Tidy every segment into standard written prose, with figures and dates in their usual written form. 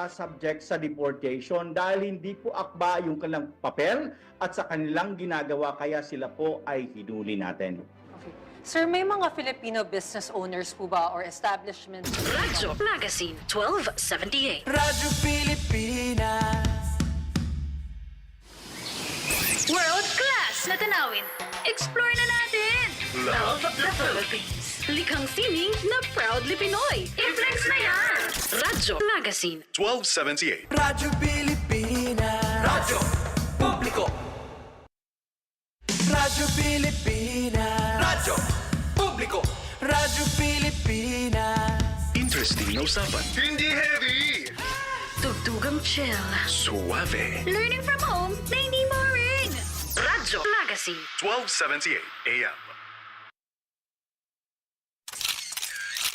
subject sa deportation dahil hindi po akba yung kanilang papel at sa kanilang ginagawa kaya sila po ay hinuli natin. Okay. Sir, may mga Filipino business owners po ba or establishments? Radyo Magazine 1278. Radyo Pilipinas. World class na tanawin. Explore na natin. Love the Philippines. Likhang sining na proudly Pinoy. I-flex na yan. Radyo Magazine 1278. Radyo Pilipinas. Radyo Publiko. Radyo Pilipinas. Radyo Publiko. Radyo Pilipinas. Interesting na usapan. Hindi heavy. Tugtugang chill. Suave. Learning from home na hindi boring. Radyo Magazine 1278 AM.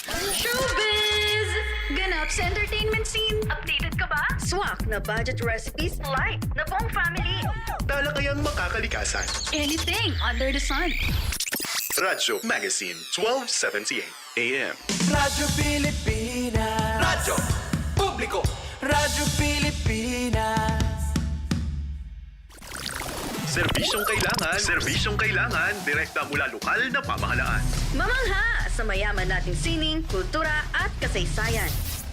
Showbiz! Ganap sa entertainment scene. Updated ka ba? Swak na budget recipes. Light na buong family. Talakayang makakalikasan. Anything under the sun. Radyo Magazine 1278 AM. Radyo Pilipinas. Radyo Publiko. Radyo Pilipinas. Serbisyong kailangan, direkta mula lokal na pamahalaan. Mamangha sa mayaman nating sining, kultura at kasaysayan.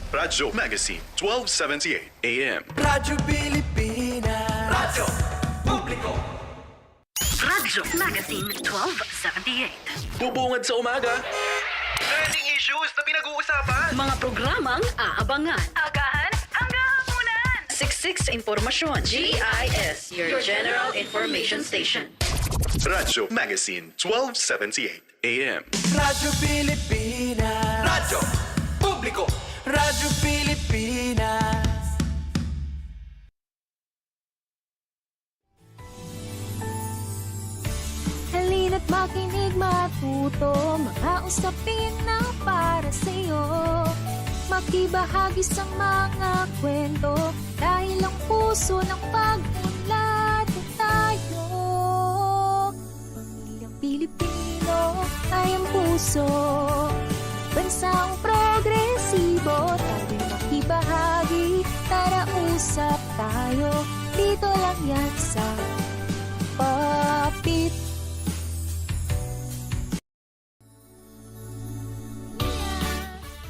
Radyo Magazine 1278 AM. Radyo Pilipinas. Radyo Publiko. Radyo Magazine 1278. Bubungad sa umaga. Trending issues na pinag-uusapan. Mga programang aabangan. Agahan hanggang hapunan. Siksik sa impormasyon. GIS, your General Information Station. Radyo Magazine 1278 AM. Radyo Pilipinas. Radyo Publiko. Radyo Pilipinas. Halina't makinig, matuto, mga usapin na para sa'yo. Makibahagi sa mga kwento, dahil ang puso ng pag-unlad tayo. Pamilyang Pilipino ay ang puso, bansang progresibo. Tayo'y makibahagi, tara usap tayo, dito lang yan sa Papit.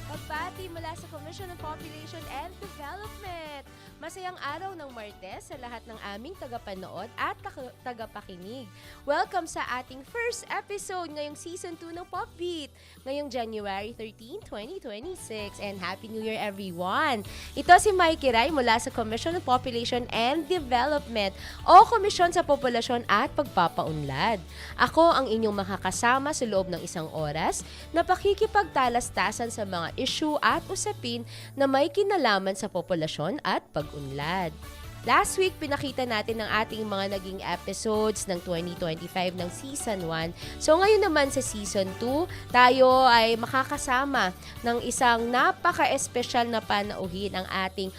Pagbati mula sa Commission on Population and Development. Masayang araw ng Martes sa lahat ng aming tagapanood at tagapakinig. Welcome sa ating first episode ngayong Season 2 ng Popbeat. Ngayong January 13, 2026. And Happy New Year everyone! Ito si Mikey Rai mula sa Commission on Population and Development o Komisyon sa Populasyon at Pagpapaunlad. Ako ang inyong makakasama sa loob ng isang oras na pakikipagtalastasan sa mga issue at usapin na may kinalaman sa populasyon at pag-unlad. Last week, pinakita natin ang ating mga naging episodes ng 2025 ng Season 1. So ngayon naman sa Season 2, tayo ay makakasama ng isang napaka-espesyal na panauhin ang ating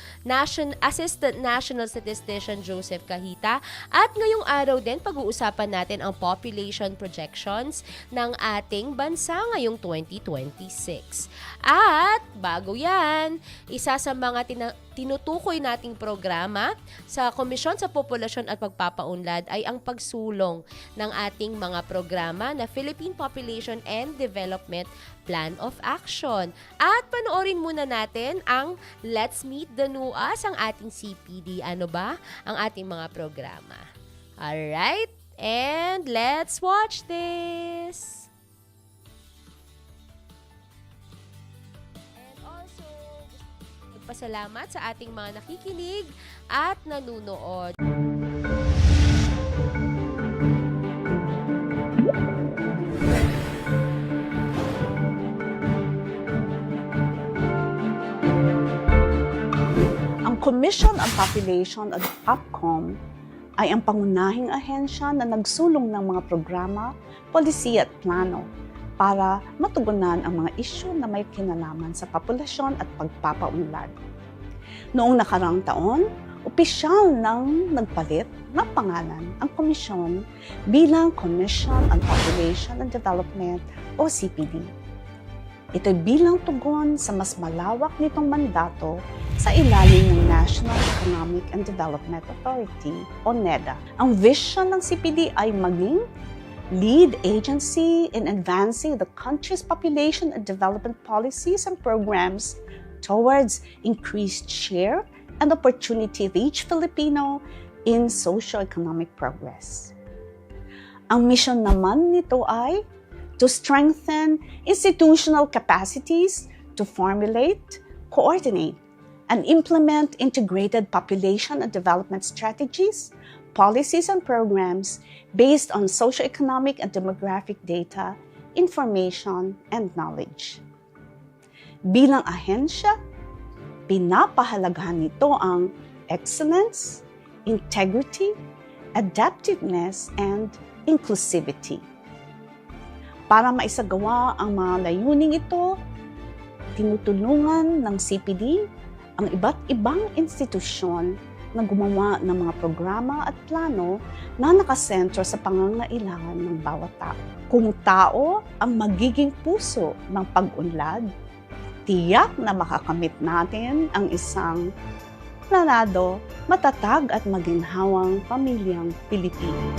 Assistant National Statistician Joseph Cahita. At ngayong araw din, pag-uusapan natin ang population projections ng ating bansa ngayong 2026. At bago yan, isa sa mga tinutukoy nating programa sa Komisyon sa Populasyon at Pagpapaunlad ay ang pagsulong ng ating mga programa na Philippine Population and Development Plan of Action. At panoorin muna natin ang Let's Meet the NUAS, ang ating CPD. Ano ba ang ating mga programa? Alright, and let's watch this! Pasalamat sa ating mga nakikinig at nanunood. Ang Commission on Population o POPCOM ay ang pangunahing ahensya na nagsulong ng mga programa, polisiya at plano para matugunan ang mga isyu na may kinalaman sa populasyon at pagpapaunlad. Noong nakarang taon, opisyal nang nagpalit ng pangalan ang komisyon bilang Commission on Population and Development o CPD. Ito'y bilang tugon sa mas malawak nitong mandato sa ilalim ng National Economic and Development Authority o NEDA. Ang vision ng CPD ay maging lead agency in advancing the country's population and development policies and programs towards increased share and opportunity of each Filipino in socio-economic progress. Ang mission naman nito ay to strengthen institutional capacities to formulate, coordinate, and implement integrated population and development strategies, policies, and programs based on socioeconomic and demographic data, information, and knowledge. Bilang ahensya, pinapahalagahan nito ang excellence, integrity, adaptiveness, and inclusivity. Para maisagawa ang mga layuning ito, tinutulungan ng CPD ang iba't ibang institusyon na gumawa ng mga programa at plano na nakasentro sa pangangailangan ng bawat tao. Kung tao ang magiging puso ng pag-unlad, tiyak na makakamit natin ang isang planado, matatag at maginhawang pamilyang Pilipino.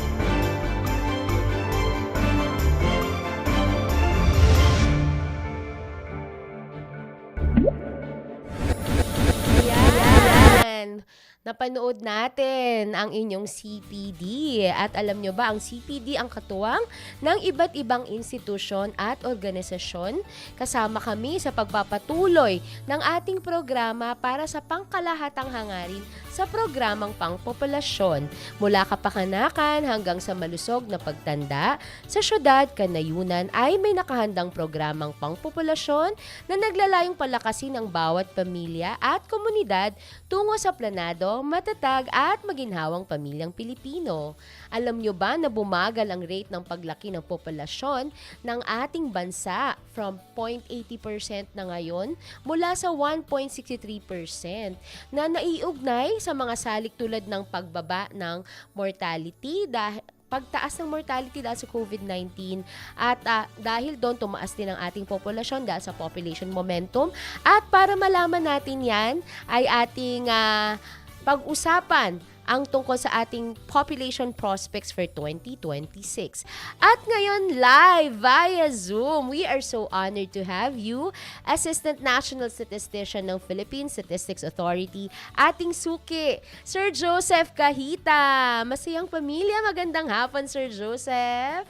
Yan. Napanood natin ang inyong CPD. At alam nyo ba, ang CPD ang katuwang ng iba't ibang institusyon at organisasyon. Kasama kami sa pagpapatuloy ng ating programa para sa pangkalahatang hangarin sa programang pangpopulasyon. Mula kapakanakan hanggang sa malusog na pagtanda, sa syudad, kanayunan ay may nakahandang programang pangpopulasyon na naglalayong palakasin ang bawat pamilya at komunidad tungo sa planado, matatag at maginhawang pamilyang Pilipino. Alam nyo ba na bumagal ang rate ng paglaki ng populasyon ng ating bansa from 0.80% na ngayon mula sa 1.63% na naiugnay sa mga salik tulad ng pagbaba ng mortality dahil pagtaas ng mortality dahil sa COVID-19 at dahil doon tumaas din ang ating populasyon dahil sa population momentum. At para malaman natin yan ay ating pag-usapan ang tungkol sa ating population prospects for 2026. At ngayon, live via Zoom, we are so honored to have you, Assistant National Statistician ng Philippine Statistics Authority, ating suki, Sir Joseph Cahita. Masayang pamilya, magandang hapon, Sir Joseph.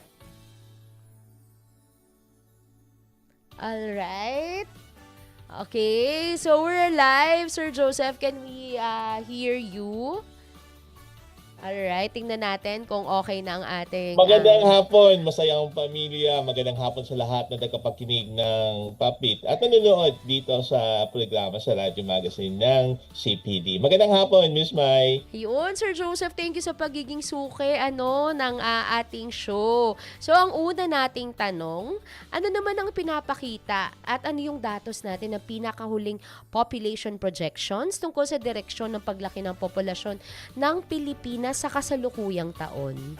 Alright. Okay, so we're live. Sir Joseph, can we hear you? Alright, tingnan natin kung okay na ang ating... Magandang hapon, masayang pamilya. Magandang hapon sa lahat na nagkapakinig ng Papit at nanonood dito sa programa sa Radio Magazine ng CPD. Magandang hapon, Miss Mai. Yun, Sir Joseph, thank you sa pagiging suki ng ating show. So, ang una nating tanong, ano naman ang pinapakita at ano yung datos natin ng pinakahuling population projections tungkol sa direksyon ng paglaki ng populasyon ng Pilipinas sa kasalukuyang taon?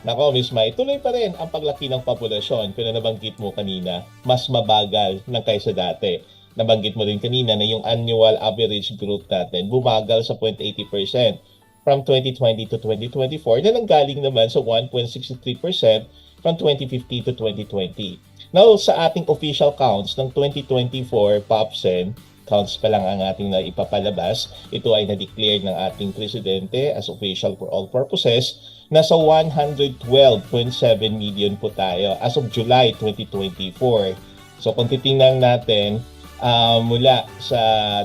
Nako, Miss Mai, tuloy pa rin ang paglaki ng populasyon. Pero nabanggit mo kanina, mas mabagal ng kaysa dati. Nabanggit mo rin kanina na yung annual average growth natin bumagal sa 0.80% from 2020 to 2024 na nanggaling naman sa 1.63% from 2015 to 2020. Now, sa ating official counts ng 2024 PopSen, counts pa lang ang ating na ipapalabas. Ito ay na-declare ng ating presidente as official for all purposes. Nasa 112.7 million po tayo as of July 2024. So kung titingnan natin, mula sa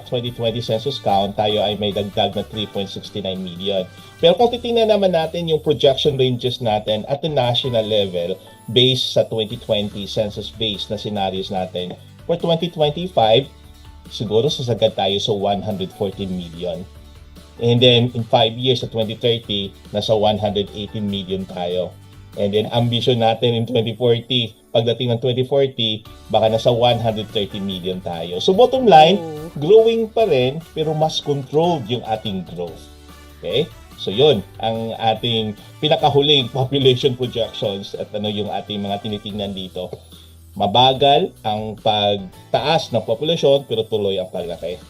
2020 census count, tayo ay may dagdag na 3.69 million. Pero kung titingnan naman natin yung projection ranges natin at the national level based sa 2020 census based na scenarios natin, for 2025, siguro sasagad tayo sa 114 million. And then in 5 years sa 2030, nasa 118 million tayo. And then ambition natin in 2040, pagdating ng 2040, baka nasa 130 million tayo. So bottom line, growing pa rin pero mas controlled yung ating growth. Okay? So yun, ang ating pinakahuling population projections at ano yung ating mga tinitingnan dito. Mabagal ang pagtaas ng populasyon pero tuloy ang paglaki.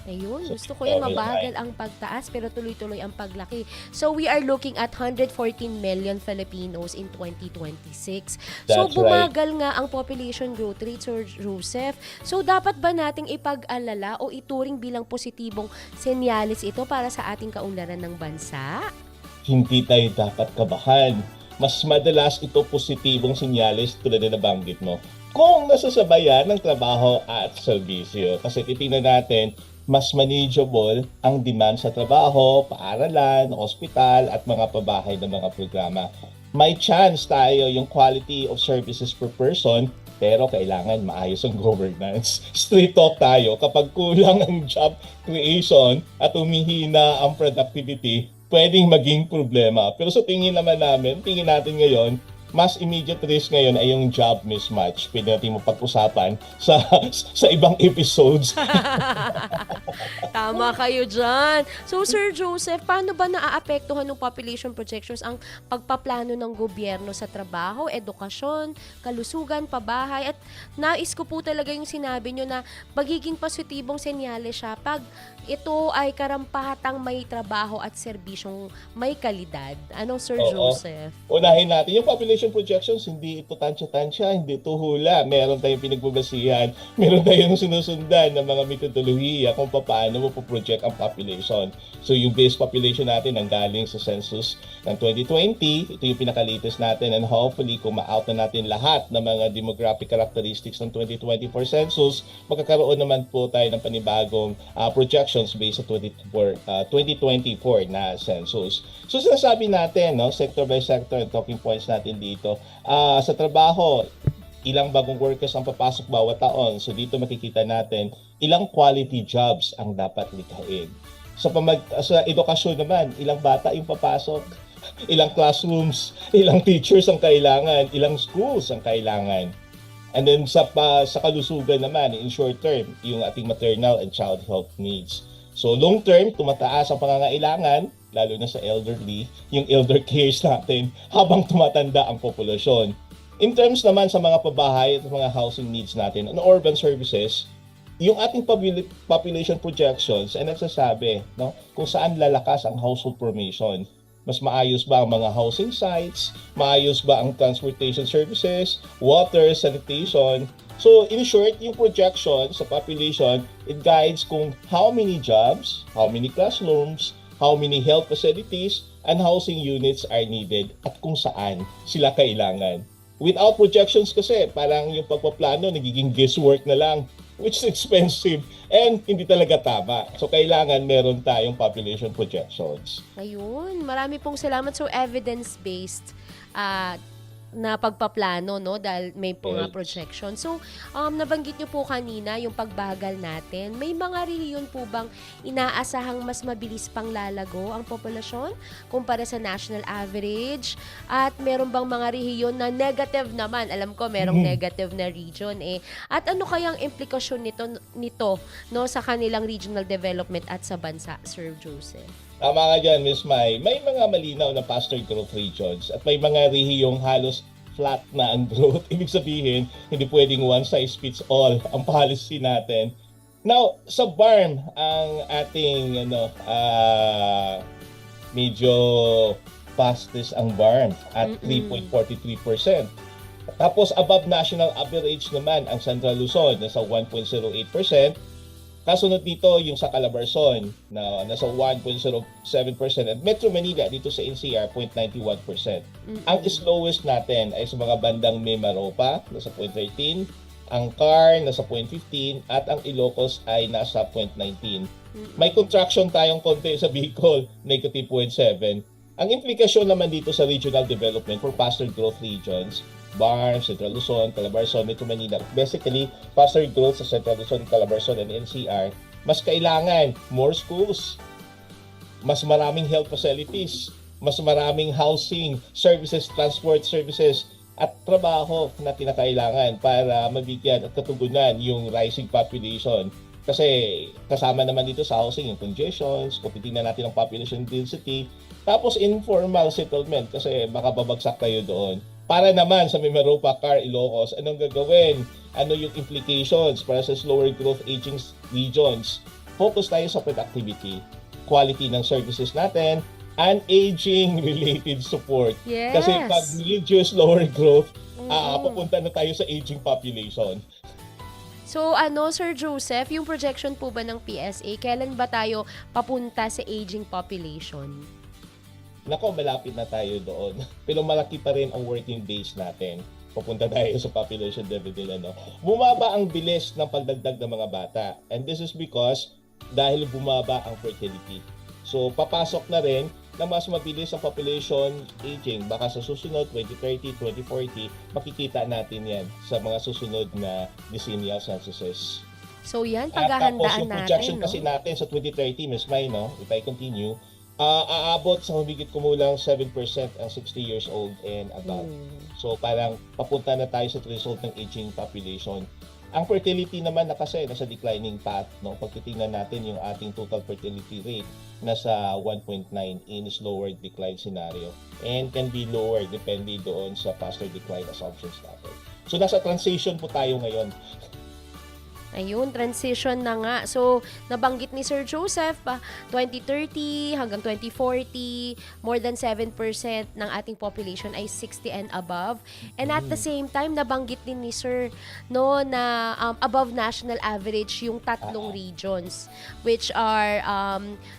Ayun, So, gusto ko yun, level mabagal ang pagtaas pero tuloy-tuloy ang paglaki. So we are looking at 114 million Filipinos in 2026. So That's bumagal nga ang population growth rate, Sir Joseph. So dapat ba nating ipag-alala o ituring bilang positibong senyalis ito para sa ating kaunlaran ng bansa? Hindi tayo dapat kabahan. Mas madalas ito positibong sinyalis tulad na nabanggit mo kung nasasabayan ng trabaho at serbisyo. Kasi titingnan natin, mas manageable ang demand sa trabaho, paaralan, ospital at mga pabahay ng mga programa. May chance tayo yung quality of services per person, pero kailangan maayos ang governance. Straight talk tayo, kapag kulang ang job creation at humihina ang productivity, pwedeng maging problema. Pero sa tingin natin ngayon, mas immediate risk ngayon ay yung job mismatch. Pwede natin mapag-usapan sa ibang episodes. Tama kayo dyan. So, Sir Joseph, paano ba naaapektuhan ng population projections ang pagpaplano ng gobyerno sa trabaho, edukasyon, kalusugan, pabahay? At nais ko po talaga yung sinabi nyo na magiging positibong senyales siya pag ito ay karampahatang may trabaho at serbisyong may kalidad. Ano, Sir Oo. Joseph? Unahin natin, yung population projections, hindi ito tansya-tansya, hindi ito hula. Meron tayong pinagbabasihan, meron tayong sinusundan ng mga metodolohiya kung paano mo po-project ang population. So yung base population natin ang galing sa census ng 2020, ito yung pinaka-latest natin, and hopefully kung ma-out na natin lahat ng mga demographic characteristics ng 2024 census, magkakaroon naman po tayo ng panibagong projections based sa 2024 na census. So sinasabi natin, no, sector by sector, talking points natin dito, sa trabaho, ilang bagong workers ang papasok bawat taon. So dito makikita natin ilang quality jobs ang dapat likhain. Sa edukasyon naman, ilang bata yung papasok, ilang classrooms, ilang teachers ang kailangan, ilang schools ang kailangan. And then sa kalusugan naman, in short term, yung ating maternal and child health needs. So long term, tumataas ang pangangailangan, lalo na sa elderly, yung elder cares natin habang tumatanda ang populasyon. In terms naman sa mga pabahay at mga housing needs natin, on urban services, yung ating population projections ay nagsasabi, no, kung saan lalakas ang household formation. Mas maayos ba ang mga housing sites? Maayos ba ang transportation services, water, sanitation? So in short, yung projection sa population, it guides kung how many jobs, how many classrooms, how many health facilities, and housing units are needed at kung saan sila kailangan. Without projections kasi, parang yung pagpaplano nagiging guesswork na lang, which is expensive and hindi talaga tama. So kailangan meron tayong population projections. Ayun, marami pong salamat. So, evidence-based na pagpaplano, no? Dahil may mga Yes. projection. So, nabanggit nyo po kanina yung pagbagal natin. May mga rehiyon po bang inaasahang mas mabilis pang lalago ang populasyon kumpara sa national average? At meron bang mga rehiyon na negative naman? Alam ko, merong negative na region eh. At ano kayang implikasyon nito no, sa kanilang regional development at sa bansa, Sir Joseph? Tama ka dyan, Miss Mai. May mga malinaw na faster growth regions at may mga rehiyong halos flat na ang growth. Ibig sabihin, hindi pwedeng one size fits all ang policy natin. Now, sa BARM, ang ating medyo fastest ang BARM at 3.43%. Tapos above national average naman ang Central Luzon, nasa 1.08%. Kasunod dito yung sa Calabarzon na nasa 1.07% at Metro Manila dito sa NCR 0.91%. Ang slowest natin ay sa mga bandang Mimaropa nasa 0.13, ang CAR nasa 0.15 at ang Ilocos ay nasa 0.19. May contraction tayong konti sa Bicol, negative 0.7. Ang implikasyon naman dito sa regional development for faster growth regions, BARM, Central Luzon, Calabarzon, Metro Manila. Basically, faster growth sa Central Luzon, Calabarzon, and NCR. Mas kailangan more schools, mas maraming health facilities, mas maraming housing services, transport services, at trabaho na kinakailangan para mabigyan at katugunan yung rising population. Kasi kasama naman dito sa housing yung congestions, kung titingnan natin ang population density, tapos informal settlement kasi makababagsak tayo doon. Para naman sa Mimaropa, Car, Ilocos, anong gagawin? Ano yung implications para sa slower growth aging regions? Focus tayo sa productivity, quality ng services natin, and aging-related support. Yes. Kasi pag reduce lower growth, pupunta na tayo sa aging population. So Sir Joseph, yung projection po ba ng PSA, kailan ba tayo papunta sa aging population? Nako, malapit na tayo doon. Pero malaki pa rin ang working days natin. Papunta tayo sa population dividend. Bumaba ang bilis ng pagdagdag ng mga bata. And this is because dahil bumaba ang fertility. So, papasok na rin na mas mabilis ang population aging. Baka sa susunod, 2030, 2040, makikita natin yan sa mga susunod na decennial censuses. So yan, Tapos paghahandaan yung projection natin, kasi no? natin sa 2030, Ms. Mai, if I continue, aabot sa humigit kumulang 7% ang 60 years old and above. So parang papunta na tayo sa result ng aging population. Ang fertility naman kasi nasa declining path. Pag titingnan natin yung ating total fertility rate, nasa 1.9 in slower decline scenario and can be lower depende doon sa faster decline assumptions natin. So nasa transition po tayo ngayon. Ayun, transition na nga. So, nabanggit ni Sir Joseph, 2030 hanggang 2040, more than 7% ng ating population ay 60 and above. And at the same time, nabanggit din ni Sir na above national average yung tatlong regions, which are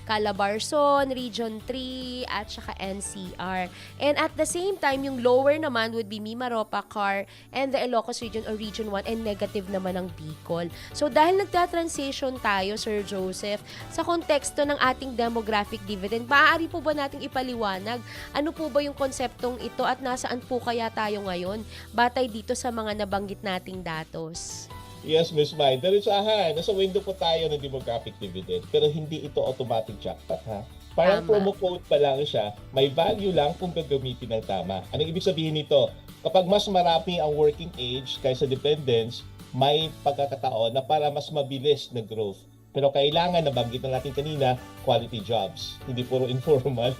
Calabarzon, Region 3, at saka NCR. And at the same time, yung lower naman would be Mimaropa, Car, and the Ilocos region or Region 1, and negative naman ang Bicol. So dahil nagta-transition tayo, Sir Joseph, sa konteksto ng ating demographic dividend, maaari po ba nating ipaliwanag ano po ba yung konseptong ito at nasaan po kaya tayo ngayon batay dito sa mga nabanggit nating datos? Yes, Ms. Mai. Diretsahan, nasa window po tayo ng demographic dividend pero hindi ito automatic jackpot, ha? Parang Tama. promo code pa lang siya, may value lang kung gagamitin ng tama. Anong ibig sabihin nito? Kapag mas marami ang working age kaysa dependents, may pagkakataon na para mas mabilis na growth. Pero kailangan, nabanggit na natin kanina, quality jobs. Hindi puro informal.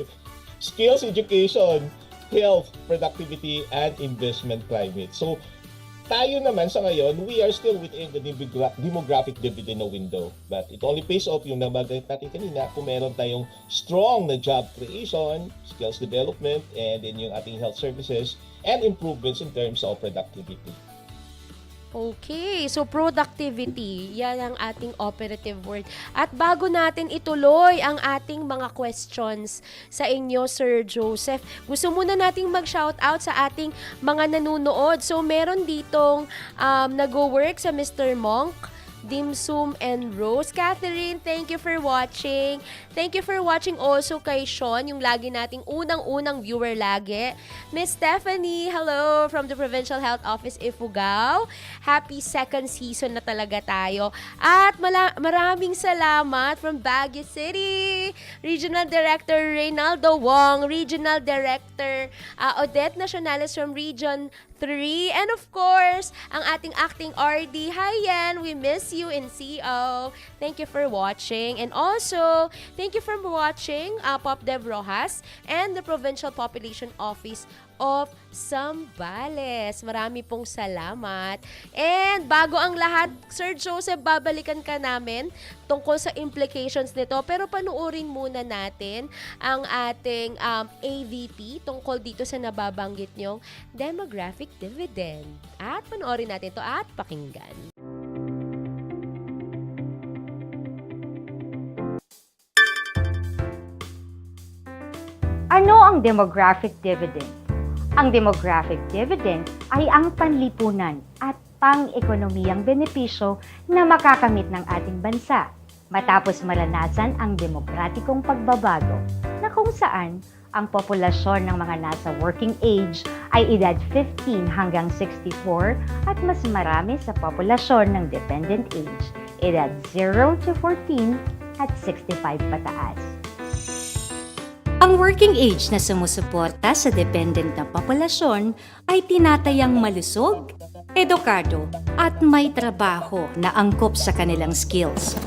Skills, education, health, productivity, and investment climate. So, tayo naman sa ngayon, we are still within the demographic dividend window. But it only pays off yung nabanggit natin kanina kung meron tayong strong na job creation, skills development, and then yung ating health services, and improvements in terms of productivity. Okay, so productivity, yan ang ating operative word. At bago natin ituloy ang ating mga questions sa inyo, Sir Joseph, gusto muna nating mag-shoutout sa ating mga nanunood. So meron ditong nag-work sa Mr. Monk, Dimsum, and Rose. Catherine, thank you for watching. Thank you for watching also kay Sean, yung lagi nating unang-unang viewer lagi. Miss Stephanie, hello from the Provincial Health Office Ifugao. Happy second season na talaga tayo. At maraming salamat from Baguio City. Regional Director Reynaldo Wong, Regional Director Odette Nacionales from Region 3. And of course, ang ating acting RD, hi Yan, we miss you in CO. Thank you for watching. And also, thank you for watching Pop Dev Rojas and the Provincial Population Office of Zambales. Marami pong salamat. And bago ang lahat, Sir Joseph, babalikan ka namin tungkol sa implications nito. Pero panuorin muna natin ang ating AVP tungkol dito sa nababanggit nyong demographic dividend. At panoorin natin ito at pakinggan. Ano ang demographic dividend? Ang demographic dividend ay ang panlipunan at pang-ekonomiyang benepisyo na makakamit ng ating bansa matapos maranasan ang demokratikong pagbabago na kung saan ang populasyon ng mga nasa working age ay edad 15 hanggang 64 at mas marami sa populasyon ng dependent age, edad 0 to 14 at 65 pataas. Ang working age na sumusuporta sa dependent na populasyon ay tinatayang malusog, edukado at may trabaho na angkop sa kanilang skills.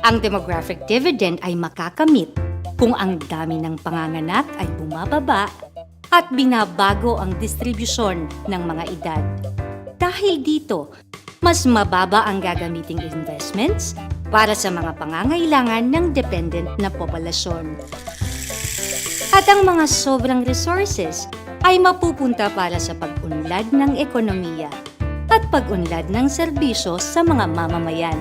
Ang demographic dividend ay makakamit kung ang dami ng panganganak ay bumababa at binabago ang distribusyon ng mga edad. Dahil dito, mas mababa ang gagamiting investments para sa mga pangangailangan ng dependent na populasyon. At ang mga sobrang resources ay mapupunta para sa pag-unlad ng ekonomiya at pag-unlad ng serbisyo sa mga mamamayan.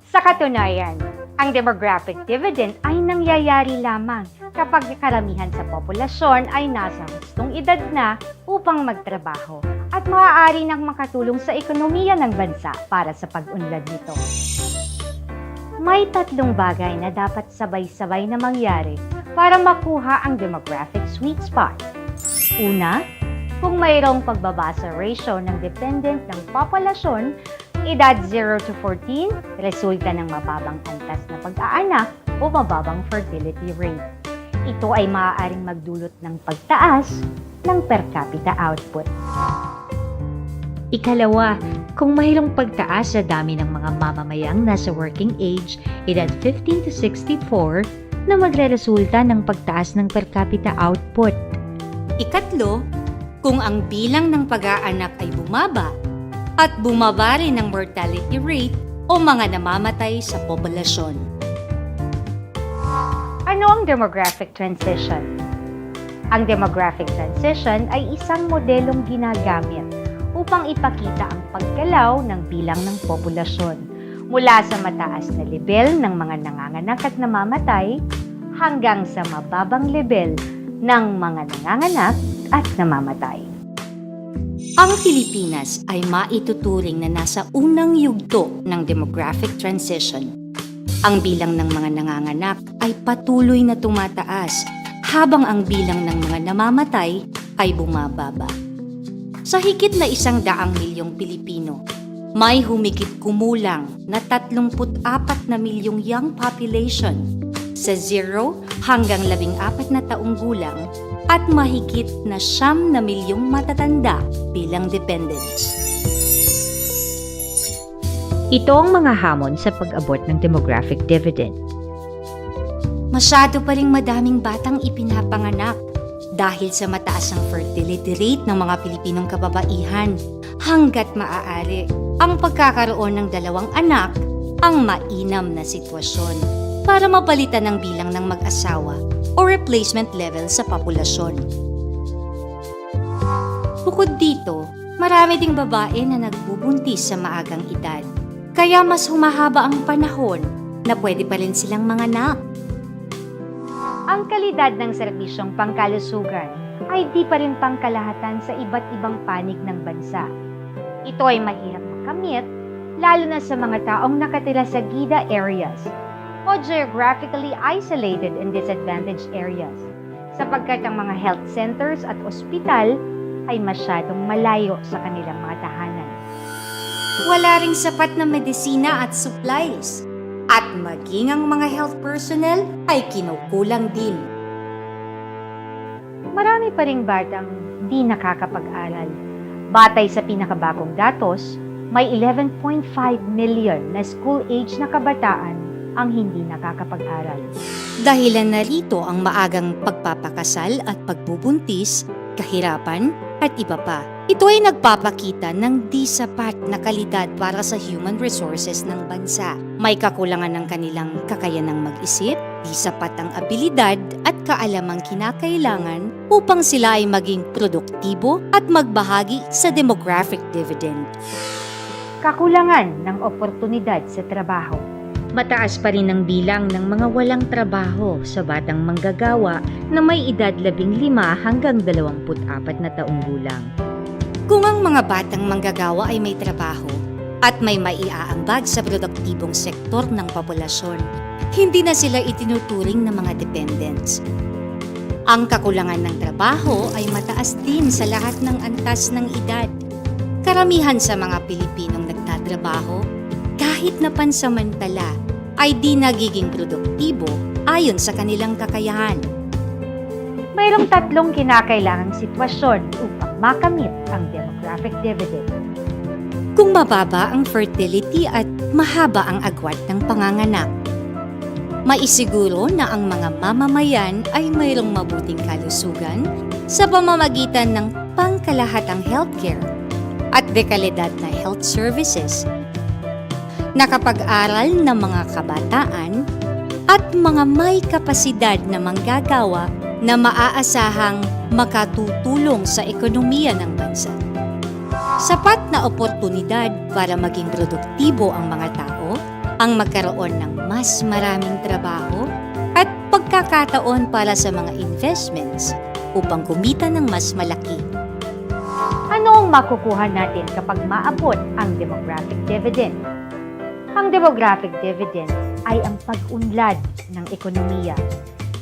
Sa katunayan, ang demographic dividend ay nangyayari lamang kapag karamihan sa populasyon ay nasa hustong edad na upang magtrabaho at maaari nang makatulong sa ekonomiya ng bansa para sa pag-unlad nito. May 3 bagay na dapat sabay-sabay na mangyari para makuha ang demographic sweet spot. Una, kung mayroong pagbaba sa ratio ng dependent ng populasyon, edad 0 to 14, resulta ng mababang antas na pag-aanak o mababang fertility rate. Ito ay maaaring magdulot ng pagtaas ng per capita output. Ikalawa, kung mayroong pagtaas sa dami ng mga mamamayang nasa working age, edad 15 to 64, na magre-resulta ng pagtaas ng per capita output. Ikatlo, kung ang bilang ng pag-aanak ay bumaba at bumaba rin ang mortality rate o mga namamatay sa populasyon. Ano ang demographic transition? Ang demographic transition ay isang modelong ginagamit upang ipakita ang paggalaw ng bilang ng populasyon mula sa mataas na level ng mga nanganganak at namamatay hanggang sa mababang level ng mga nanganganak at namamatay. Ang Pilipinas ay maituturing na nasa unang yugto ng demographic transition. Ang bilang ng mga nanganganak ay patuloy na tumataas habang ang bilang ng mga namamatay ay bumababa. Sa higit na 100 milyong Pilipino, may humigit kumulang na 34 na milyong young population sa 0 hanggang 14 na taong gulang at mahigit na 9 na milyong matatanda bilang dependents. Ito ang mga hamon sa pag-abot ng demographic dividend. Masyado pa ring madaming batang ipinapanganak dahil sa mataas ang fertility rate ng mga Pilipinong kababaihan. Hanggat maaari, ang pagkakaroon ng 2 anak ang mainam na sitwasyon para mapalitan ang bilang ng mag-asawa o replacement level sa populasyon. Bukod dito, marami ding babae na nagbubuntis sa maagang edad, kaya mas humahaba ang panahon na pwede pa rin silang manganak. Ang kalidad ng serbisyong pangkalusugan ay di pa rin pangkalahatan sa iba't ibang panig ng bansa. Ito ay mahirap makamit, lalo na sa mga taong nakatira sa GIDA areas o geographically isolated and disadvantaged areas, sapagkat ang mga health centers at ospital ay masyadong malayo sa kanilang mga tahanan. Wala ring sapat na medisina at supplies, at maging ang mga health personnel ay kinukulang din. Marami pa ring batang di nakakapag-aral. Batay sa pinakabagong datos, may 11.5 million na school-age na kabataan ang hindi nakakapag-aral. Dahilan na rito ang maagang pagpapakasal at pagbubuntis, kahirapan at iba pa. Ito ay nagpapakita ng di sapat na kalidad para sa human resources ng bansa. May kakulangan ng kanilang kakayanang mag-isip, di sapat ang abilidad at kaalamang kinakailangan upang sila ay maging produktibo at magbahagi sa demographic dividend. Kakulangan ng oportunidad sa trabaho. Mataas pa rin ang bilang ng mga walang trabaho sa batang manggagawa na may edad 15 hanggang 24 na taong gulang. Kung ang mga batang manggagawa ay may trabaho at may maiaambag sa produktibong sektor ng populasyon, hindi na sila itinuturing na mga dependents. Ang kakulangan ng trabaho ay mataas din sa lahat ng antas ng edad. Karamihan sa mga Pilipinong nagtatrabaho, kahit na pansamantala, ay di nagiging produktibo ayon sa kanilang kakayahan. Mayroong 3 kinakailangang sitwasyon upang makamit ang demographic dividend. Kung mababa ang fertility at mahaba ang agwat ng panganganak, maisiguro na ang mga mamamayan ay mayroong mabuting kalusugan, sa pamamagitan ng pangkalahatang healthcare at dekalidad na health services. Nakapag-aral ng mga kabataan at mga may kapasidad na manggagawa na maaasahang makatutulong sa ekonomiya ng bansa. Sapat na oportunidad para maging produktibo ang mga tao, ang magkaroon ng mas maraming trabaho at pagkakataon para sa mga investments upang kumita ng mas malaki. Ano ang makukuha natin kapag maabot ang demographic dividend? Ang demographic dividend ay ang pag-unlad ng ekonomiya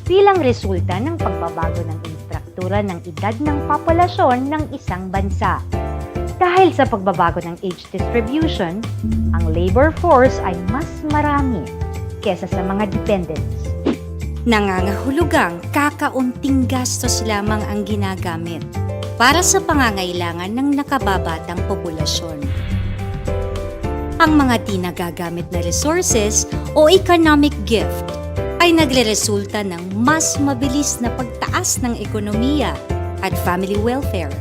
bilang resulta ng pagbabago ng istruktura ng edad ng populasyon ng isang bansa. Dahil sa pagbabago ng age distribution, ang labor force ay mas marami kesa sa mga dependents. Nangangahulugang kakaunting gastos lamang ang ginagamit para sa pangangailangan ng nakababatang populasyon. Ang mga di nagagamit na resources o economic gift ay nagreresulta ng mas mabilis na pagtaas ng ekonomiya at family welfare.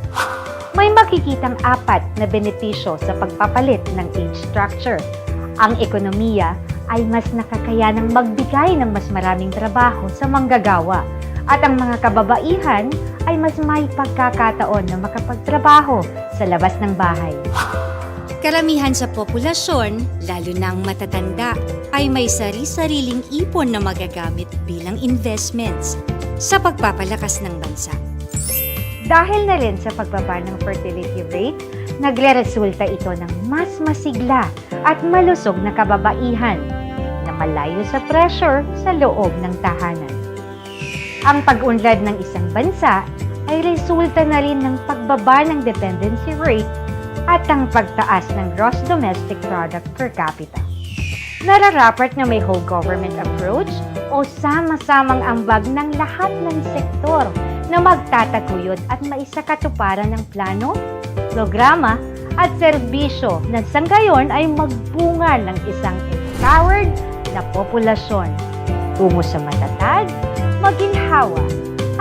May makikitang apat na benepisyo sa pagpapalit ng age structure. Ang ekonomiya ay mas nakakayanang magbigay ng mas maraming trabaho sa manggagawa at ang mga kababaihan ay mas may pagkakataon na makapagtrabaho sa labas ng bahay. Karamihan sa populasyon, lalo na ang matatanda, ay may sari-sariling ipon na magagamit bilang investments sa pagpapalakas ng bansa. Dahil na rin sa pagbaba ng fertility rate, nagre-resulta ito ng mas masigla at malusog na kababaihan na malayo sa pressure sa loob ng tahanan. Ang pag-unlad ng isang bansa ay resulta na rin ng pagbaba ng dependency rate at ang pagtaas ng gross domestic product per capita. Nararapat na may whole government approach o sama-samang ambag ng lahat ng sektor na magtataguyod at maisakatuparan ng plano, programa at serbisyo na sa ngayon ay magbunga ng isang empowered na populasyon tungo sa matatag, maginhawa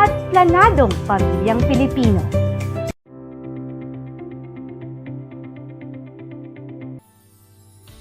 at planadong pamilyang Pilipino.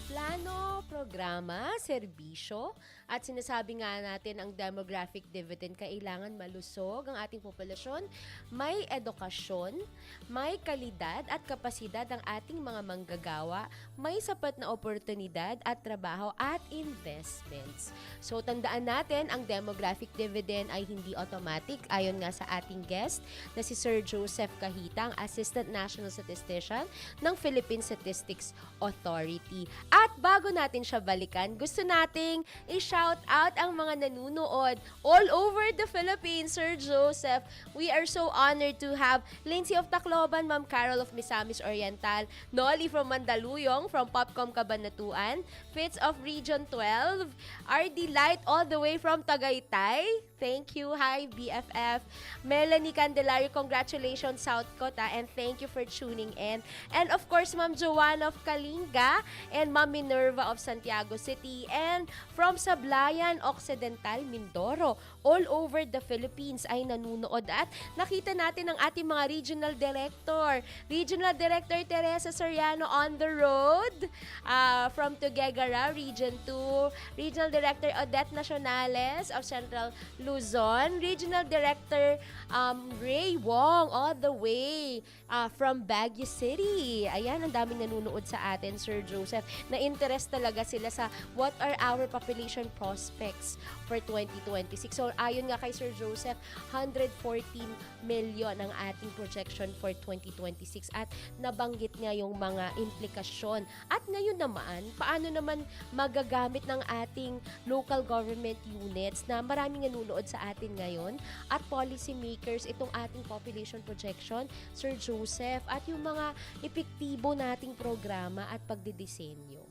Plano, programa, serbisyo, at sinasabi nga natin ang demographic dividend, kailangan malusog ang ating populasyon, may edukasyon, may kalidad at kapasidad ang ating mga manggagawa, may sapat na oportunidad at trabaho at investments. So tandaan natin, ang demographic dividend ay hindi automatic ayon nga sa ating guest na si Sir Joseph Cahita, ang Assistant National Statistician ng Philippine Statistics Authority. At bago natin siya balikan, gusto nating i-shout out ang mga nanunood all over the Philippines, Sir Joseph. We are so honored to have Lindsay of Tacloban, Ma'am Carol of Misamis Oriental, Nolly from Mandaluyong, from Popcom Cabanatuan, Fitz of Region 12, RD Light all the way from Tagaytay. Thank you. Hi, BFF. Melanie Candelario, congratulations, South Kota, and thank you for tuning in. And of course, Ma'am Joanna of Kalinga, and Ma'am Minerva of Santiago City, and from Sablayan, Occidental, Mindoro, all over the Philippines ay nanunood. At nakita natin ang ating mga regional director. Regional Director Teresa Soriano on the road from Tuguegarao, Region 2. Regional Director Odette Nacionales of Central Luzon. Regional Director Ray Wong all the way from Baguio City. Ayan, ang daming nanunood sa atin, Sir Joseph. Na-interest talaga sila sa what are our population prospects for 2026. So, ayon nga kay Sir Joseph, 114 million ang ating projection for 2026. At nabanggit nga yung mga implikasyon. At ngayon naman, paano naman magagamit ng ating local government units na maraming nanunood sa atin ngayon at policy makers itong ating population projection, Sir Joseph, at yung mga epektibo nating programa at pagdidisenyo.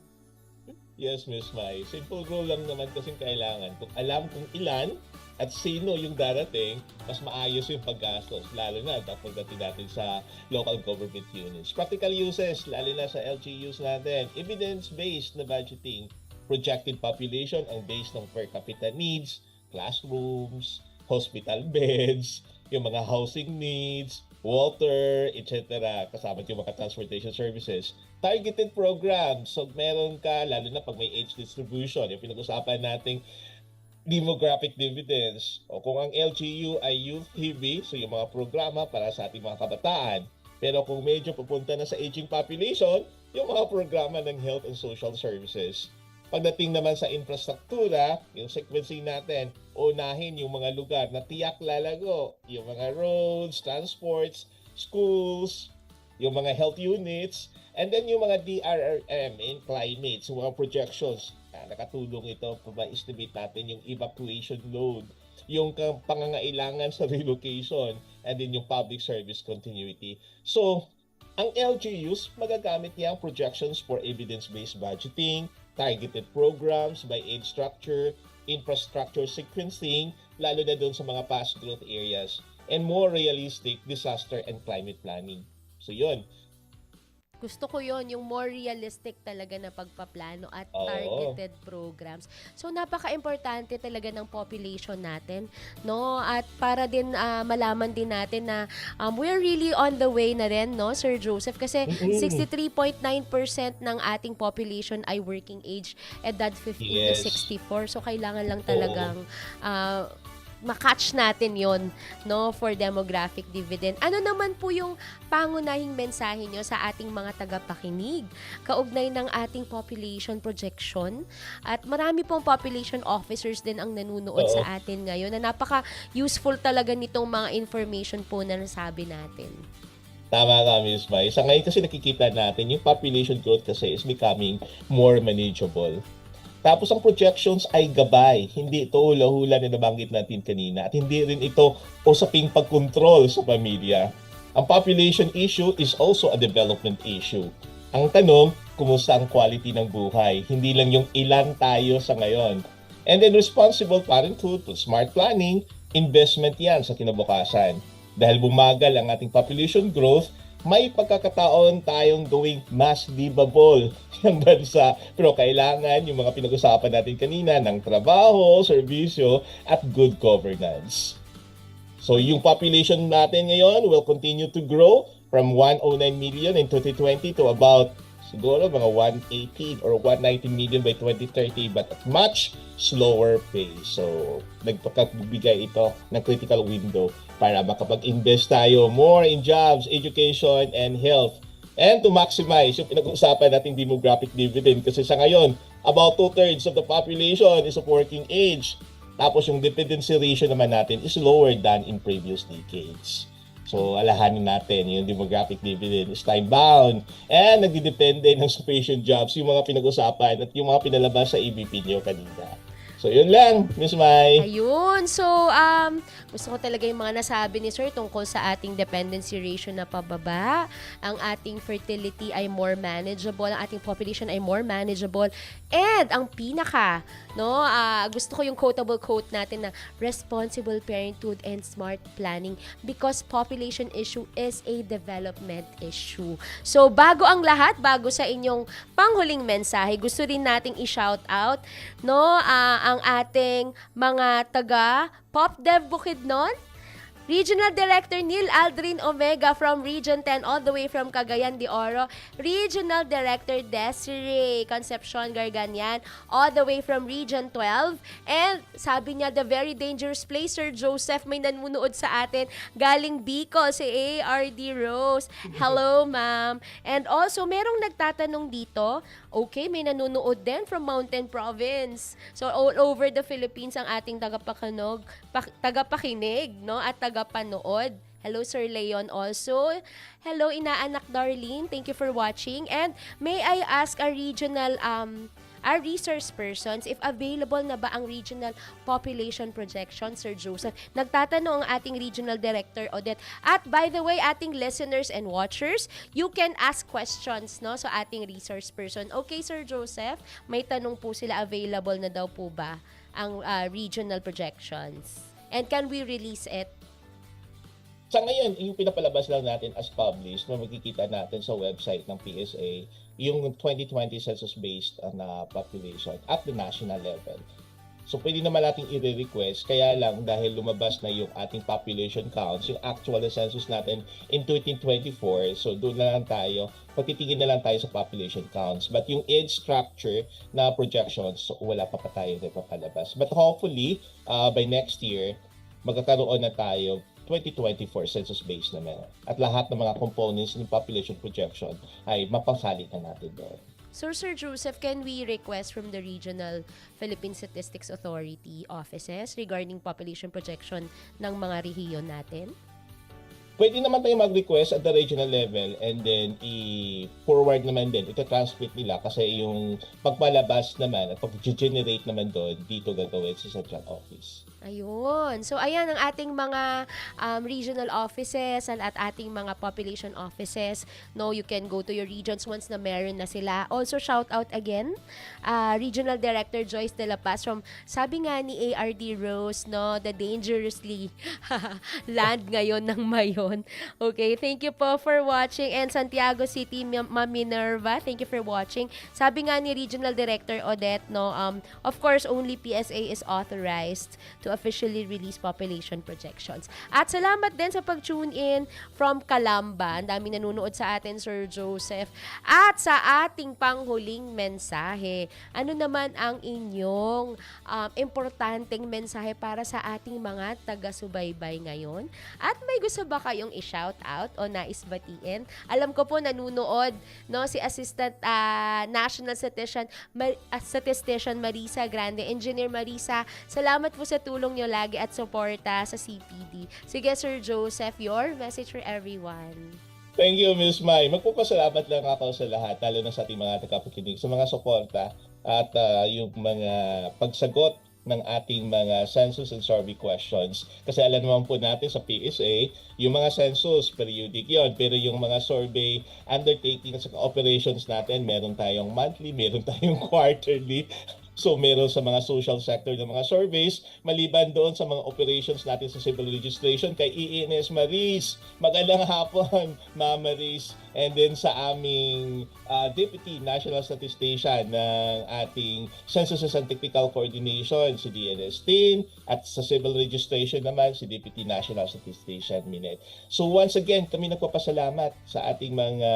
Yes, Miss Mai. Simple rule lang naman kasing kailangan. Kung alam kung ilan at sino yung darating, mas maayos yung paggastos. Lalo na pagdating natin sa local government units. Practical uses, lalo na sa LGUs natin. Evidence-based na budgeting. Projected population ang based ng per capita needs, classrooms, hospital beds, yung mga housing needs, water, etc. Kasama yung mga transportation services. Targeted programs. So meron ka, lalo na pag may age distribution, yung pinag-usapan nating demographic dividends. O kung ang LGU ay youth heavy, so yung mga programa para sa ating mga kabataan. Pero kung medyo pupunta na sa aging population, yung mga programa ng health and social services. Pagdating naman sa infrastruktura, yung sequencing natin, unahin yung mga lugar na tiyak lalago, yung mga roads, transports, schools, yung mga health units, and then yung mga DRRM in climate, so mga projections. Nakatulong ito para ma-estimate natin yung evacuation load, yung pangangailangan sa relocation, and then yung public service continuity. So, ang LGUs, magagamit niyang projections for evidence-based budgeting, targeted programs by age structure, infrastructure sequencing, lalo na doon sa mga fast growth areas, and more realistic disaster and climate planning. So yun. Gusto ko yon, yung more realistic talaga na pagpaplano at Oo. targeted programs. So, napaka-importante talaga ng population natin, no? At para din malaman din natin na we're really on the way na rin, no, Sir Joseph? Kasi 63.9% ng ating population ay working age, edad 15 Yes. to 64. So, kailangan lang talagang makatch natin yon, no, for demographic dividend. Ano naman po yung pangunahing mensahe nyo sa ating mga tagapakinig kaugnay ng ating population projection? At marami pong population officers din ang nanunood sa atin ngayon na napaka-useful talaga nitong mga information po na nasabi natin. Tama ka, Ms. Mai. Sa ngayon kasi nakikita natin yung population growth kasi is becoming more manageable. Tapos ang projections ay gabay. Hindi ito hula-hula na nabanggit natin kanina. At hindi rin ito usaping pagkontrol sa pamilya. Ang population issue is also a development issue. Ang tanong, kumusta ang quality ng buhay? Hindi lang yung ilan tayo sa ngayon. And then responsible parenthood, smart planning, investment yan sa kinabukasan. Dahil bumagal ang ating population growth, may pagkakataon tayong gawing mas livable ng bansa. Pero kailangan yung mga pinag-usapan natin kanina ng trabaho, serbisyo, at good governance. So yung population natin ngayon will continue to grow from 109 million in 2020 to about siguro mga 118 or 119 million by 2030 but at much slower pace. So nagpakagbigay ito ng critical window para makapag-invest tayo more in jobs, education, and health. And to maximize yung pinag-uusapan nating demographic dividend kasi sa ngayon, about 2/3 of the population is of working age. Tapos yung dependency ratio naman natin is lower than in previous decades. So alahanin natin, yung demographic dividend is time-bound and nagdidepende ng sufficient jobs yung mga pinag-usapan at yung mga pinalabas sa EBP niyo kanina. So, yun lang, Miss Mai. Ayun. So, gusto ko talaga yung mga nasabi ni Sir tungkol sa ating dependency ratio na pababa. Ang ating fertility ay more manageable. Ang ating population ay more manageable. And, ang pinaka, no, gusto ko yung quotable quote natin na responsible parenthood and smart planning because population issue is a development issue. So, bago ang lahat, bago sa inyong panghuling mensahe, gusto rin nating i-shout out, no, ang ating mga taga Pop Dev Bukidnon, Regional Director Neil Aldrin Omega from Region 10 all the way from Cagayan de Oro, Regional Director Desiree Concepcion Garganian all the way from Region 12, and sabi niya the very dangerous place, Sir Joseph, may nanunood sa atin galing Bicol, si ARD Rose. Hello, ma'am. And also, merong nagtatanong dito, okay, may nanonood din from Mountain Province. So, all over the Philippines ang ating tagapakinig, no? At tagapanood. Hello, Sir Leon also. Hello, Inaanak Darlene. Thank you for watching. And may I ask our regional, our resource persons, if available na ba ang regional population projection, Sir Joseph? Nagtatanong ang ating regional director, Odette. At by the way, ating listeners and watchers, you can ask questions, no, sa ating resource person. Okay, Sir Joseph, may tanong po sila, available na daw po ba ang regional projections? And can we release it? Sa ngayon, yung pinapalabas lang natin as published na makikita natin sa website ng PSA, yung 2020 census-based na population at the national level. So pwede naman natin i-request, kaya lang dahil lumabas na yung ating population counts, yung actual na census natin in 2024, so doon na lang tayo, pagtitingin na lang tayo sa population counts. But yung age structure na projections, so wala pa tayo na papalabas. But hopefully, by next year, magkakaroon na tayo 2024 census base naman. At lahat ng mga components ng population projection ay mapasali na natin doon. So, Sir Joseph, can we request from the Regional Philippine Statistics Authority offices regarding population projection ng mga rehiyon natin? Pwede naman tayo mag-request at the regional level and then i-forward naman din, ita-transmit nila kasi yung pagpalabas naman at pag-generate naman doon, dito gagawin sa central office. Ayun. So, ayan ang ating mga regional offices at ating mga population offices. No, you can go to your regions once na meron na sila. Also, shout out again, Regional Director Joyce De La Paz from, sabi nga ni ARD Rose, no, the dangerously land ngayon ng Mayon. Okay, thank you po for watching. And Santiago City, Ma'am Minerva, thank you for watching. Sabi nga ni Regional Director Odette, no, of course, only PSA is authorized to officially release population projections. At salamat din sa pag-tune in from Calamba. Ang daming nanonood sa atin, Sir Joseph. At sa ating panghuling mensahe, ano naman ang inyong importanteng mensahe para sa ating mga taga-subaybay ngayon? At may gusto ba kayong i-shout out o nais batiin? Alam ko po nanonood, no, si Assistant National Statistician Marisa Grande. Engineer Marisa, salamat po sa tulong nyo lagi at suporta sa CPD. Sige, Sir Joseph, your message for everyone. Thank you, Ms. Mai. Magpapasalamat lang ako sa lahat, lalo na sa ating mga tagapakinig, sa mga suporta at yung mga pagsagot ng ating mga census and survey questions. Kasi alam naman po natin sa PSA, yung mga census, periodic yon, pero yung mga survey undertaking sa operations natin, meron tayong monthly, meron tayong quarterly. So meron sa mga social sector ng mga surveys, maliban doon sa mga operations natin sa civil registration kay ENS Maris. Magandang hapon, Ma'am Maris. And then sa aming Deputy National Statistician ng ating Census and Technical Coordination, si DNS Tin, at sa civil registration naman, si Deputy National Statistician Minet. So once again, kami nagpapasalamat sa ating mga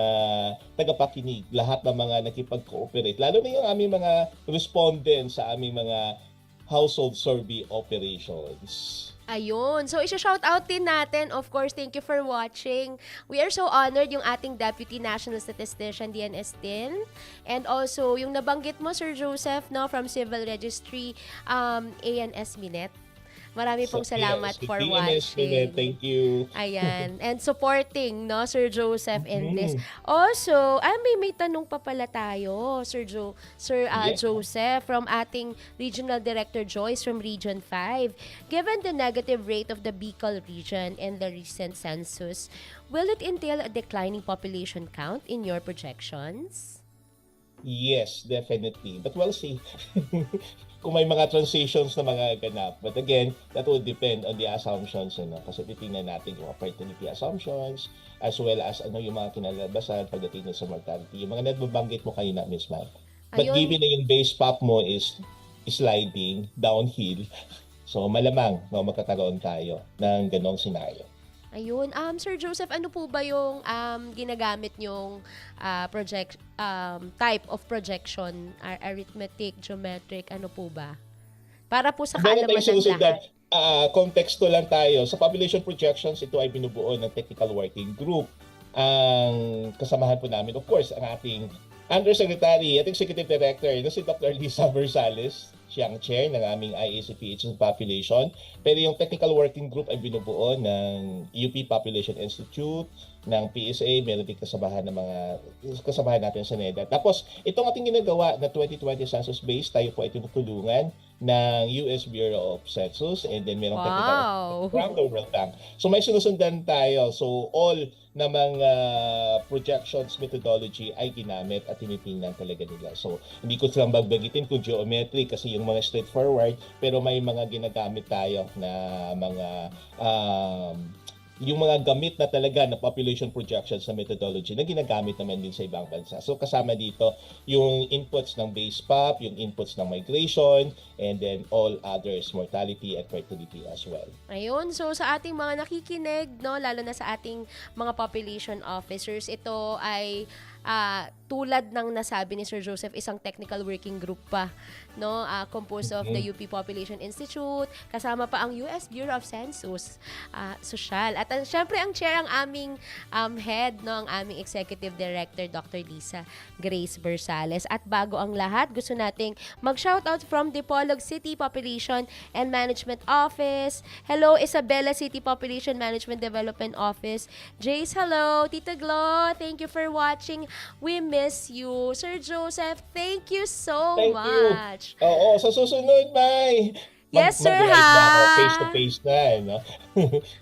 tagapakinig, lahat ng mga nakipag-cooperate, lalo na yung aming mga respondents sa aming mga household survey operations. Ayun. So, isa-shout out din natin. Of course, thank you for watching. We are so honored yung ating Deputy National Statistician, DNS Tin. And also, yung nabanggit mo, Sir Joseph, no, from Civil Registry, ANS Minet. Marami pong salamat for watching. Thank you. Ayan. And supporting, no, Sir Joseph in this. Also, may tanong pa pala tayo, Sir Joseph, from ating Regional Director Joyce from Region 5. Given the negative rate of the Bicol region in the recent census, will it entail a declining population count in your projections? Yes, definitely. But we'll see. Kung may mga transitions na mga ganap. But again, that will depend on the assumptions. Kasi titingnan natin yung fertility assumptions as well as yung mga kinalabasan pagdating sa mortality. Yung mga nababanggit mo kayo na, Ms. Mai. But given na yung base pop mo is sliding downhill, so malamang magkakaroon tayo ng ganong scenario. Ayun. Sir Joseph, ano po ba yung ginagamit nyong type of projection? Arithmetic, geometric, ano po ba? Para po sa kaalaman ng lahat. Konteksto lang tayo. Sa population projections, ito ay binubuo ng technical working group. Ang kasamahan po namin, of course, ang ating Undersecretary at Executive Director na si Dr. Lisa Versales. Siya ang chair ng aming IACPH population. Pero yung technical working group ay binubuo ng UP Population Institute, ng PSA, meron din kasamahan ng mga kasamahan natin sa NEDA. Tapos, itong ating ginagawa na 2020 census base, tayo po ay tinutulungan ng US Bureau of Census and then merong technical from the World Bank. So may sinusundan tayo. So all na mga projections methodology ay ginamit at tinitingnan talaga nila. So hindi ko silang bagbagitin kung geometry kasi yung mga straightforward, pero may mga ginagamit tayo na mga yung mga gamit na talaga na population projections na methodology na ginagamit naman din sa ibang bansa. So kasama dito yung inputs ng base POP, yung inputs ng migration, and then all others, mortality and fertility as well. Ayun, so sa ating mga nakikinig, no, lalo na sa ating mga population officers, ito ay tulad ng nasabi ni Sir Joseph, isang technical working group pa, no, composed of the UP Population Institute, kasama pa ang US Bureau of Census, Social. At syempre ang chair ang aming head, no, ang aming executive director, Dr. Lisa Grace Bersales. At bago ang lahat, gusto nating mag-shoutout from Dipolog City Population and Management Office. Hello, Isabela City Population Management Development Office. Jace, hello. Tita Glo, thank you for watching. We miss you. Sir Joseph, thank you so much. Oo, sa susunod, May. Yes, sir, mag-live na ako, ha? face-to-face na, no?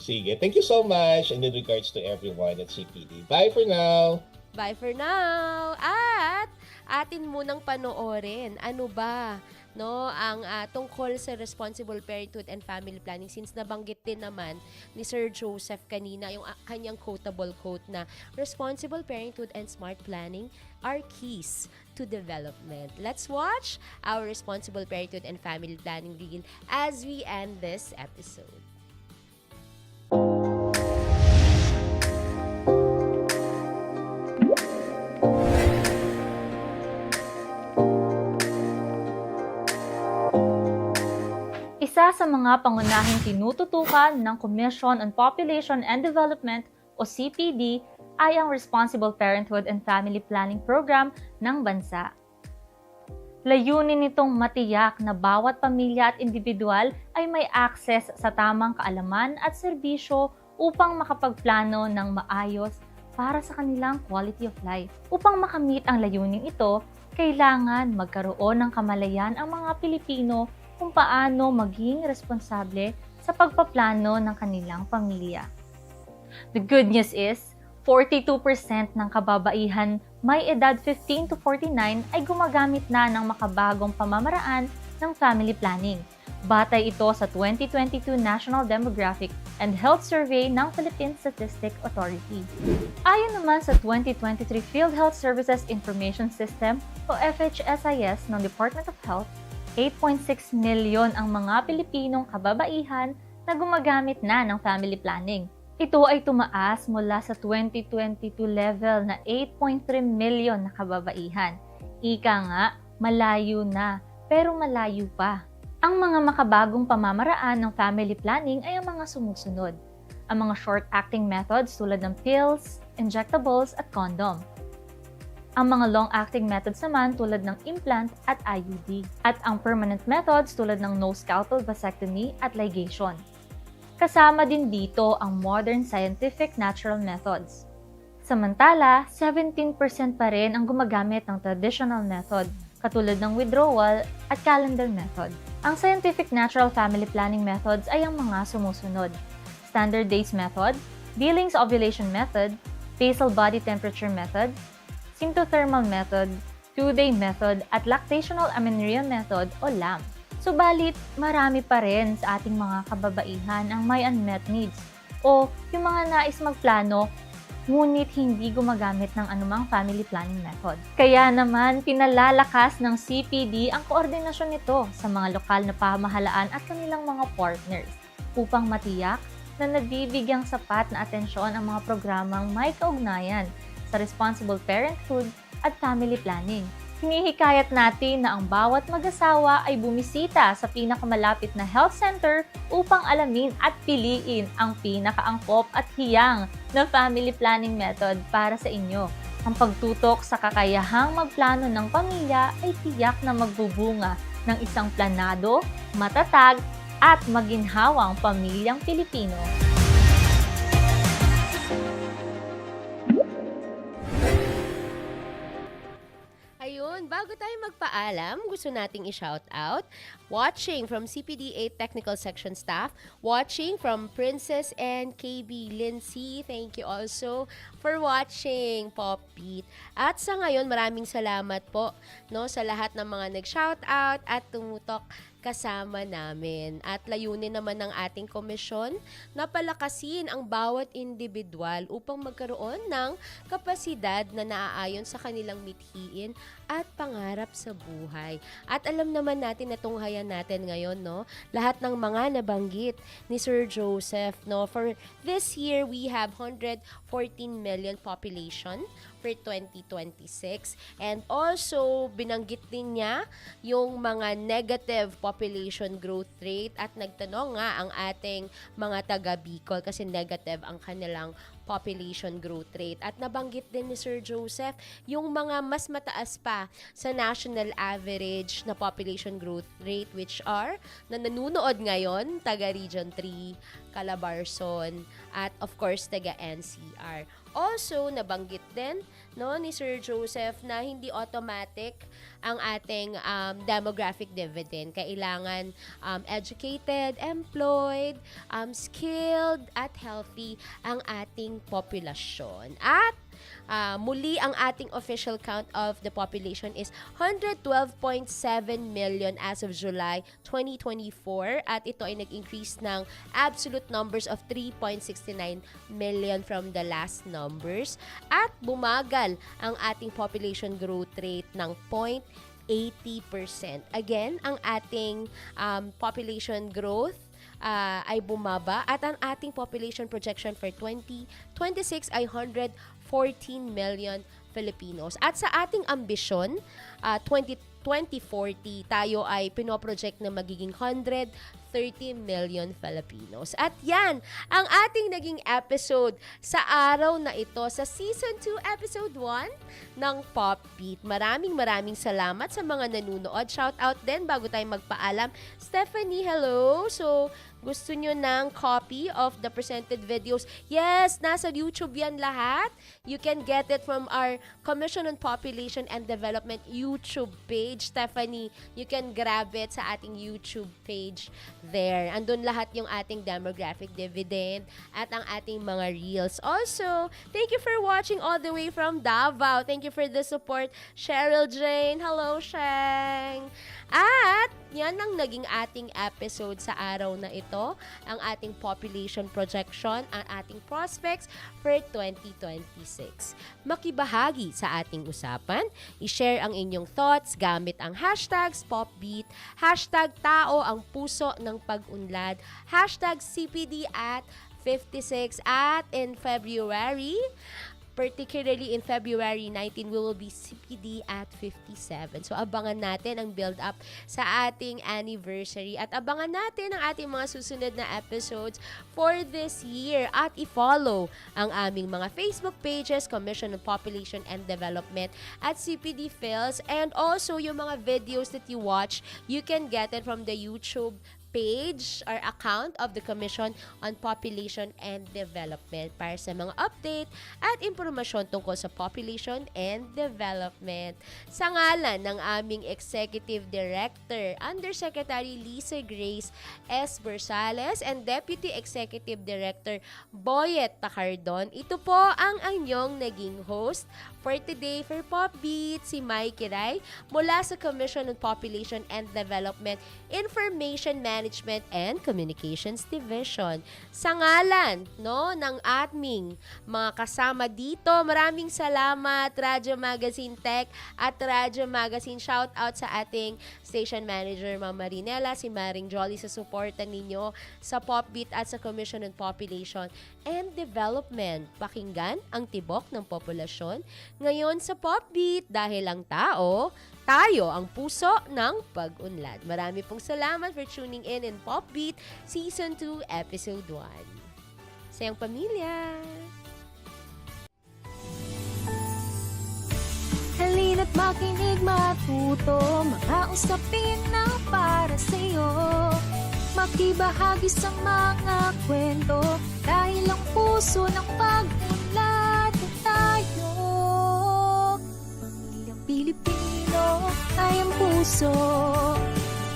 Sige, thank you so much, and in regards to everyone at CPD. Bye for now. Bye for now. At atin munang panoorin, ano ba, no, ang tungkol sa responsible parenthood and family planning, since nabanggit din naman ni Sir Joseph kanina yung kanyang quotable quote na responsible parenthood and smart planning are keys to development. Let's watch our responsible parenthood and family planning reel as we end this episode. Isa sa mga pangunahing tinututukan ng Commission on Population and Development o CPD ay ang Responsible Parenthood and Family Planning Program ng bansa. Layunin nitong matiyak na bawat pamilya at individual ay may access sa tamang kaalaman at serbisyo upang makapagplano ng maayos para sa kanilang quality of life. Upang makamit ang layuning ito, kailangan magkaroon ng kamalayan ang mga Pilipino kung paano maging responsable sa pagpaplano ng kanilang pamilya. The good news is, 42% ng kababaihan may edad 15 to 49 ay gumagamit na ng makabagong pamamaraan ng family planning. Batay ito sa 2022 National Demographic and Health Survey ng Philippine Statistics Authority. Ayon naman sa 2023 Field Health Services Information System o FHSIS ng Department of Health, 8.6 milyon ang mga Pilipinong kababaihan na gumagamit na ng family planning. Ito ay tumaas mula sa 2022 level na 8.3 milyon na kababaihan. Ika nga, malayo na, pero malayo pa. Ang mga makabagong pamamaraan ng family planning ay ang mga sumusunod. Ang mga short-acting methods tulad ng pills, injectables at condom. Ang mga long-acting methods naman tulad ng implant at IUD. At ang permanent methods tulad ng no-scalpel vasectomy at ligation. Kasama din dito ang modern scientific natural methods. Samantala, 17% pa rin ang gumagamit ng traditional method, katulad ng withdrawal at calendar method. Ang scientific natural family planning methods ay ang mga sumusunod: standard days method, Billings ovulation method, basal body temperature method, symptothermal method, 2-day method at lactational amenorrhea method o LAM. Subalit, marami pa rin sa ating mga kababaihan ang may unmet needs o yung mga nais magplano ngunit hindi gumagamit ng anumang family planning method. Kaya naman, pinalalakas ng CPD ang koordinasyon nito sa mga lokal na pamahalaan at kanilang mga partners upang matiyak na nabibigyang sapat na atensyon ang mga programang may kaugnayan sa responsible parenthood at family planning. Hinihikayat natin na ang bawat mag-asawa ay bumisita sa pinakamalapit na health center upang alamin at piliin ang pinakaangkop at hiyang na family planning method para sa inyo. Ang pagtutok sa kakayahang magplano ng pamilya ay tiyak na magbubunga ng isang planado, matatag at maginhawang pamilyang Pilipino. Ayun, bago tayo magpaalam, gusto nating i-shout out. Watching from CPD 8 Technical Section Staff, watching from Princess and KB Lindsay. Thank you also for watching, Popit. At sa ngayon, maraming salamat po, no, sa lahat ng mga nag-shout out at tumutok kasama namin. At layunin naman ng ating komisyon na palakasin ang bawat individual upang magkaroon ng kapasidad na naaayon sa kanilang mithiin at pangarap sa buhay. At alam naman natin na tunghayan natin ngayon, no? Lahat ng mga nabanggit ni Sir Joseph, no? For this year, we have 114 million population for 2026. And also, binanggit din niya yung mga negative population growth rate at nagtanong nga ang ating mga taga Bicol kasi negative ang kanilang population growth rate. At nabanggit din ni Sir Joseph yung mga mas mataas pa sa national average na population growth rate which are na nanunood ngayon, taga Region 3, Calabarzon, at of course taga NCR. Also, nabanggit din ni Sir Joseph na hindi automatic ang ating demographic dividend. Kailangan educated, employed, skilled, at healthy ang ating populasyon. At muli, ang ating official count of the population is 112.7 million as of July 2024 at ito ay nag-increase ng absolute numbers of 3.69 million from the last numbers at bumagal ang ating population growth rate ng 0.80%. Again, ang ating population growth ay bumaba at ang ating population projection for 2026 ay 114 million Filipinos. At sa ating ambisyon, 2040, tayo ay pinoproject na magiging 130 million Filipinos. At yan ang ating naging episode sa araw na ito sa Season 2, Episode 1 ng Pop Beat. Maraming salamat sa mga nanunood. Shout out din bago tayo magpaalam. Stephanie, hello! So, gusto nyo ng copy of the presented videos? Yes, nasa YouTube yan lahat. You can get it from our Commission on Population and Development YouTube page. Stephanie, you can grab it sa ating YouTube page there. Andun lahat yung ating demographic dividend at ang ating mga reels. Also, thank you for watching all the way from Davao. Thank you for the support, Cheryl Jane. Hello, Sheng. At yan ang naging ating episode sa araw na ito, ang ating population projection, ang ating prospects for 2026. Makibahagi sa ating usapan, i-share ang inyong thoughts gamit ang hashtags PopBeat, hashtag tao ang puso ng pag-unlad, hashtag CPD at 56 at in February, particularly in February 19, we will be CPD at 57. So, abangan natin ang build-up sa ating anniversary at abangan natin ang ating mga susunod na episodes for this year at i-follow ang aming mga Facebook pages, Commission on Population and Development at CPD Phils, and also yung mga videos that you watch, you can get it from the YouTube page or account of the Commission on Population and Development para sa mga update at impormasyon tungkol sa population and development. Sa ngalan ng aming Executive Director, Undersecretary Lisa Grace S. Bersales and Deputy Executive Director Boyet Tacardon, ito po ang inyong naging host for today for Popbeat, si Mikey Ray mula sa Commission on Population and Development, Information Management and Communications Division. Sa ngalan ng aming mga kasama dito, maraming salamat Radyo Magazine Tech at Radyo Magazine. Shout out sa ating Station Manager Ma'am Marinela, si Maring Jolly sa suporta ninyo sa Popbeat at sa Commission on Population and Development. Pakinggan ang tibok ng populasyon ngayon sa Popbeat dahil ang tao, tayo ang puso ng pag-unlad. Marami pong salamat for tuning in Popbeat Season 2, Episode 1. Sayang pamilya! Halina't makinig, matuto, mga usapin na para sa'yo. Makibahagi sa mga kwento, dahil ang puso ng pag-unlad tayo. Pamilyang Pilipino ay ang puso,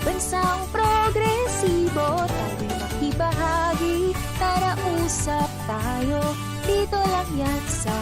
bansang progresibo, tayo'y makibahagi, tara usap tayo, dito lang yan sa